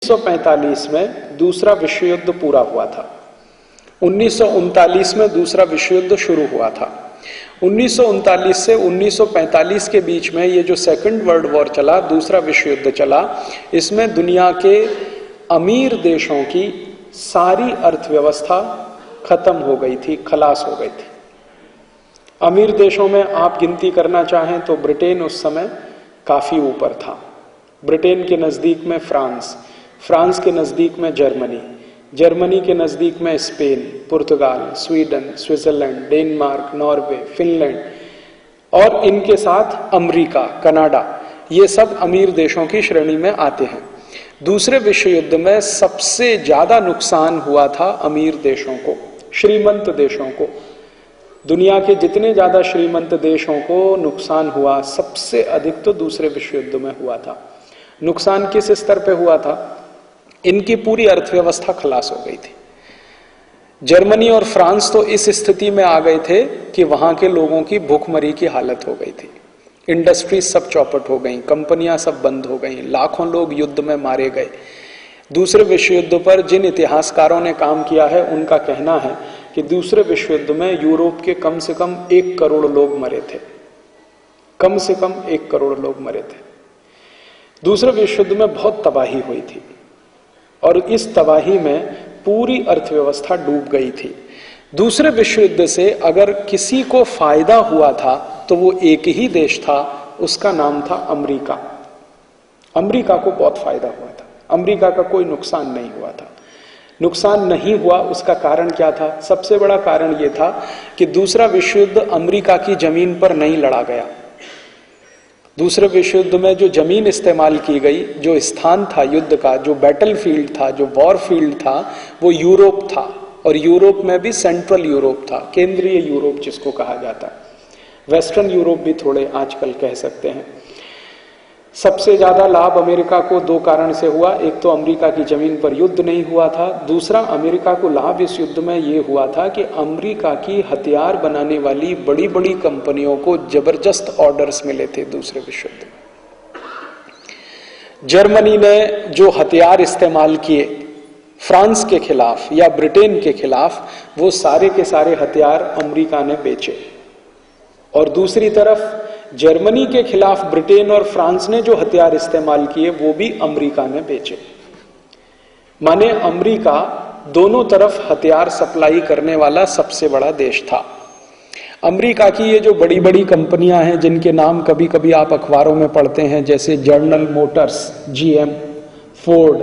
1945 में दूसरा विश्व युद्ध पूरा हुआ था। 1939 में दूसरा विश्व युद्ध शुरू हुआ था। 1939 से 1945 के बीच में ये जो सेकंड वर्ल्ड वॉर चला, दूसरा विश्व युद्ध चला, इसमें दुनिया के अमीर देशों की सारी अर्थव्यवस्था खत्म हो गई थी, खलास हो गई थी। अमीर देशों में आप गिनती करना चाहें तो ब्रिटेन उस समय काफी ऊपर था। ब्रिटेन के नजदीक में फ्रांस, फ्रांस के नजदीक में जर्मनी, जर्मनी के नजदीक में Spain, Portugal, Sweden, Switzerland, Denmark, Norway, Finland और इनके साथ अमेरिका, कनाडा, ये सब अमीर देशों की श्रेणी में आते हैं। दूसरे विश्व युद्ध में सबसे ज्यादा नुकसान हुआ था अमीर देशों को, श्रीमंत देशों को। दुनिया के जितने ज्यादा श्रीमंत देशों को नुकसान हुआ, सबसे अधिक तो दूसरे विश्व युद्ध में हुआ था। नुकसान किस स्तर पे हुआ था? इनकी पूरी अर्थव्यवस्था खलास हो गई थी। जर्मनी और फ्रांस तो इस स्थिति में आ गए थे कि वहां के लोगों की भूखमरी की हालत हो गई थी। इंडस्ट्रीज सब चौपट हो गई, कंपनियां सब बंद हो गई, लाखों लोग युद्ध में मारे गए। दूसरे विश्व युद्ध पर जिन इतिहासकारों ने काम किया है, उनका कहना है कि दूसरे विश्व युद्ध में यूरोप के कम से कम 1 करोड़ लोग मरे थे। कम से कम 1 करोड़ लोग मरे थे। दूसरे विश्व युद्ध में बहुत तबाही हुई थी और इस तबाही में पूरी अर्थव्यवस्था डूब गई थी। दूसरे विश्व युद्ध से अगर किसी को फायदा हुआ था तो वो एक ही देश था, उसका नाम था अमेरिका। अमेरिका को बहुत फायदा हुआ था, अमेरिका का कोई नुकसान नहीं हुआ था। नुकसान नहीं हुआ, उसका कारण क्या था? सबसे बड़ा कारण यह था कि दूसरा विश्व युद्ध अमेरिका की जमीन पर नहीं लड़ा गया। दूसरे विश्व युद्ध में जो जमीन इस्तेमाल की गई, जो स्थान था युद्ध का, जो बैटल फील्ड था, जो वॉर फील्ड था, वो यूरोप था। और यूरोप में भी सेंट्रल यूरोप था, केंद्रीय यूरोप जिसको कहा जाता है। वेस्टर्न यूरोप भी थोड़े आजकल कह सकते हैं। सबसे ज्यादा लाभ अमेरिका को 2 कारण से हुआ। एक तो अमेरिका की जमीन पर युद्ध नहीं हुआ था, दूसरा अमेरिका को लाभ इस युद्ध में यह हुआ था कि अमेरिका की हथियार बनाने वाली बड़ी बड़ी कंपनियों को जबरदस्त ऑर्डर्स मिले थे दूसरे विश्व युद्ध में। जर्मनी ने जो हथियार इस्तेमाल किए फ्रांस के खिलाफ या ब्रिटेन के खिलाफ, वो सारे के सारे हथियार अमेरिका ने बेचे। और दूसरी तरफ जर्मनी के खिलाफ ब्रिटेन और फ्रांस ने जो हथियार इस्तेमाल किए, वो भी अमेरिका ने बेचे। माने अमेरिका दोनों तरफ हथियार सप्लाई करने वाला सबसे बड़ा देश था। अमेरिका की ये जो बड़ी बड़ी कंपनियां हैं, जिनके नाम कभी कभी आप अखबारों में पढ़ते हैं, जैसे general motors, GM, Ford,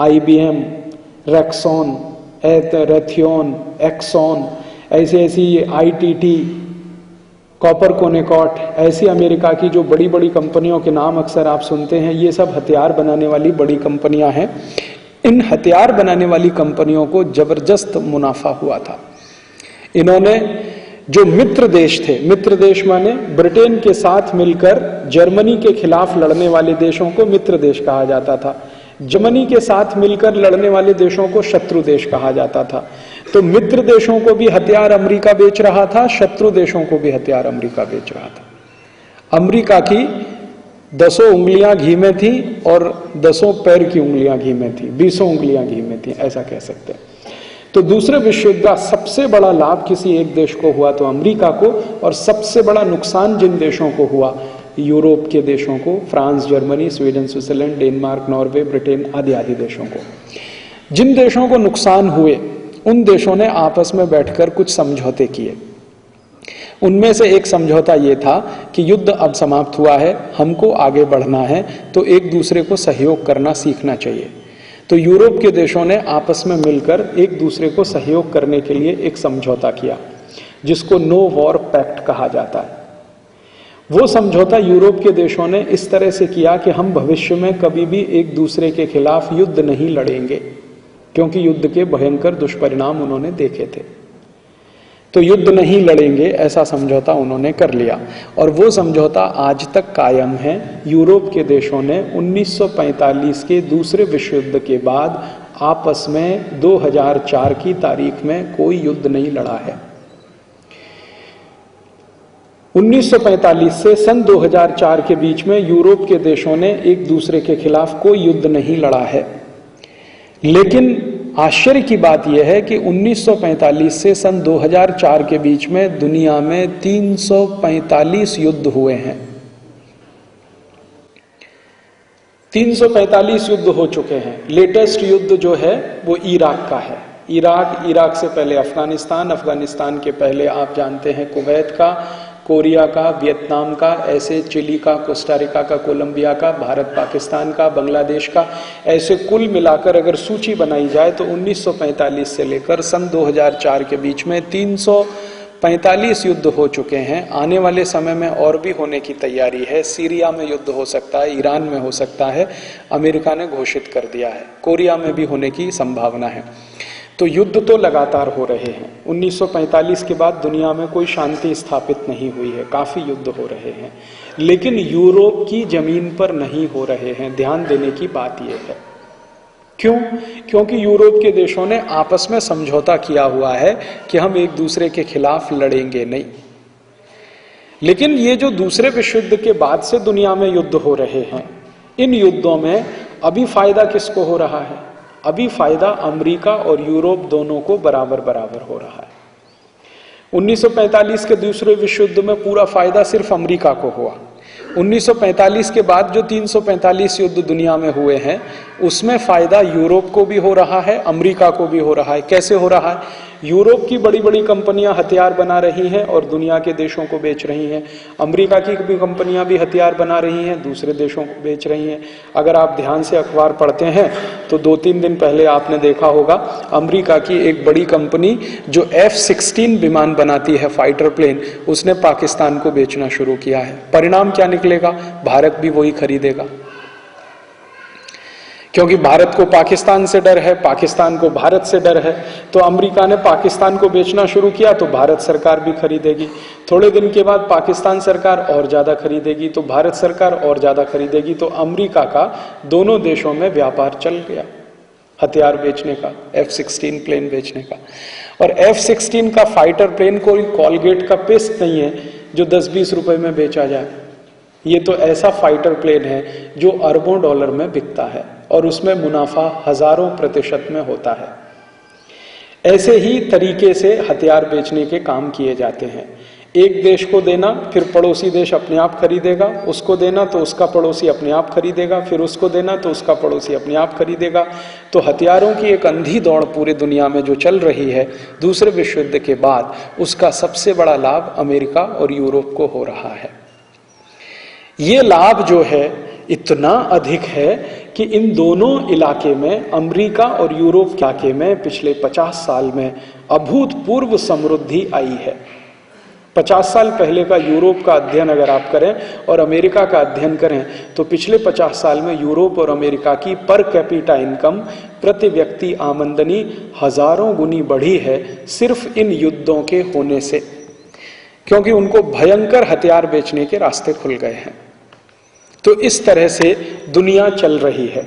IBM, रेक्सॉन, रेथियोन, एक्सॉन, ऐसी ITT, कॉपर कोनेकॉट, ऐसी अमेरिका की जो बड़ी बड़ी कंपनियों के नाम अक्सर आप सुनते हैं, ये सब हथियार बनाने वाली बड़ी कंपनियां हैं। इन हथियार बनाने वाली कंपनियों को जबरदस्त मुनाफा हुआ था। इन्होंने जो मित्र देश थे, मित्र देश माने ब्रिटेन के साथ मिलकर जर्मनी के खिलाफ लड़ने वाले देशों को मित्र देश कहा जाता था। जर्मनी के साथ मिलकर लड़ने वाले देशों को शत्रु देश कहा जाता था। तो मित्र देशों को भी हथियार अमेरिका बेच रहा था, शत्रु देशों को भी हथियार अमेरिका बेच रहा था। अमेरिका की 10 उंगलियां घी में थी और 10 पैर की उंगलियां घी में थी, 20 उंगलियां घी में थी, ऐसा कह सकते हैं। तो दूसरे विश्व युद्ध का सबसे बड़ा लाभ किसी एक देश को हुआ तो अमेरिका को, और सबसे बड़ा नुकसान जिन देशों को हुआ, यूरोप के देशों को, France, Germany, Sweden, Switzerland, Denmark, Norway, Britain आदि आदि देशों को। जिन देशों को नुकसान हुए, उन देशों ने आपस में बैठकर कुछ समझौते किए। उनमें से एक समझौता ये था कि युद्ध अब समाप्त हुआ है, हमको आगे बढ़ना है, तो एक दूसरे को सहयोग करना सीखना चाहिए। तो यूरोप के देशों ने आपस में मिलकर एक दूसरे को सहयोग करने के लिए एक समझौता किया, जिसको नो वॉर पैक्ट कहा जाता है। वो समझौता यूरोप के देशों ने इस तरह से किया कि हम भविष्य में कभी भी एक दूसरे के खिलाफ युद्ध नहीं लड़ेंगे, क्योंकि युद्ध के भयंकर दुष्परिणाम उन्होंने देखे थे। तो युद्ध नहीं लड़ेंगे, ऐसा समझौता उन्होंने कर लिया, और वो समझौता आज तक कायम है। यूरोप के देशों ने 1945 के दूसरे विश्व युद्ध के बाद आपस में 2004 की तारीख में कोई युद्ध नहीं लड़ा है। 1945 से सन 2004 के बीच में यूरोप के देशों ने एक दूसरे के खिलाफ कोई युद्ध नहीं लड़ा है। लेकिन आश्चर्य की बात यह है कि 1945 से सन 2004 के बीच में दुनिया में 345 युद्ध हुए हैं। 345 युद्ध हो चुके हैं। लेटेस्ट युद्ध जो है वो इराक का है। इराक से पहले अफगानिस्तान, अफगानिस्तान के पहले आप जानते हैं कुवैत का, कोरिया का, वियतनाम का, ऐसे चिली का, कोस्टारिका का, कोलंबिया का, भारत पाकिस्तान का, बांग्लादेश का, ऐसे कुल मिलाकर अगर सूची बनाई जाए तो 1945 से लेकर सन 2004 के बीच में 345 युद्ध हो चुके हैं। आने वाले समय में और भी होने की तैयारी है। सीरिया में युद्ध हो सकता है, ईरान में हो सकता है, अमेरिका ने घोषित कर दिया है, कोरिया में भी होने की संभावना है। तो युद्ध तो लगातार हो रहे हैं। 1945 के बाद दुनिया में कोई शांति स्थापित नहीं हुई है, काफी युद्ध हो रहे हैं, लेकिन यूरोप की जमीन पर नहीं हो रहे हैं। ध्यान देने की बात यह है। क्यों? क्योंकि यूरोप के देशों ने आपस में समझौता किया हुआ है कि हम एक दूसरे के खिलाफ लड़ेंगे नहीं। लेकिन ये जो दूसरे विश्व युद्ध के बाद से दुनिया में युद्ध हो रहे हैं, इन युद्धों में अभी फायदा किसको हो रहा है? अभी फायदा अमेरिका और यूरोप दोनों को बराबर बराबर हो रहा है। 1945 के दूसरे विश्व युद्ध में पूरा फायदा सिर्फ अमेरिका को हुआ। 1945 के बाद जो 345 युद्ध दुनिया में हुए हैं उसमें फायदा यूरोप को भी हो रहा है, अमेरिका को भी हो रहा है। कैसे हो रहा है? यूरोप की बड़ी बड़ी कंपनियां हथियार बना रही हैं और दुनिया के देशों को बेच रही हैं। अमेरिका की भी कंपनियां भी हथियार बना रही हैं, दूसरे देशों को बेच रही हैं। अगर आप ध्यान से अखबार पढ़ते हैं तो 2-3 दिन पहले आपने देखा होगा अमेरिका की एक बड़ी कंपनी जो F-16 विमान बनाती है, फाइटर प्लेन, उसने पाकिस्तान को बेचना शुरू किया है। परिणाम क्या निकलेगा? भारत भी वही खरीदेगा, क्योंकि भारत को पाकिस्तान से डर है, पाकिस्तान को भारत से डर है। तो अमेरिका ने पाकिस्तान को बेचना शुरू किया तो भारत सरकार भी खरीदेगी। थोड़े दिन के बाद पाकिस्तान सरकार और ज्यादा खरीदेगी तो भारत सरकार और ज्यादा खरीदेगी। तो अमेरिका का दोनों देशों में व्यापार चल गया हथियार बेचने का, F-16 प्लेन बेचने का। और F-16 का फाइटर प्लेन कोई कॉलगेट का पेस्ट नहीं है जो 10-20 रुपए में बेचा जाए। ये तो ऐसा फाइटर प्लेन है जो अरबों डॉलर में बिकता है और उसमें मुनाफा हजारों % में होता है। ऐसे ही तरीके से हथियार बेचने के काम किए जाते हैं। एक देश को देना, फिर पड़ोसी देश अपने आप खरीदेगा, उसको देना तो उसका पड़ोसी अपने आप खरीदेगा, फिर उसको देना तो उसका पड़ोसी अपने आप खरीदेगा। तो हथियारों की एक अंधी दौड़ पूरी दुनिया में जो चल रही है दूसरे विश्व युद्ध के बाद, उसका सबसे बड़ा लाभ अमेरिका और यूरोप को हो रहा है। ये लाभ जो है इतना अधिक है कि इन दोनों इलाके में, अमेरिका और यूरोप के इलाके में पिछले 50 साल में अभूतपूर्व समृद्धि आई है। 50 साल पहले का यूरोप का अध्ययन अगर आप करें और अमेरिका का अध्ययन करें तो पिछले 50 साल में यूरोप और अमेरिका की पर कैपिटा इनकम, प्रति व्यक्ति आमदनी हजारों गुनी बढ़ी है सिर्फ इन युद्धों के होने से, क्योंकि उनको भयंकर हथियार बेचने के रास्ते खुल गए हैं। तो इस तरह से दुनिया चल रही है।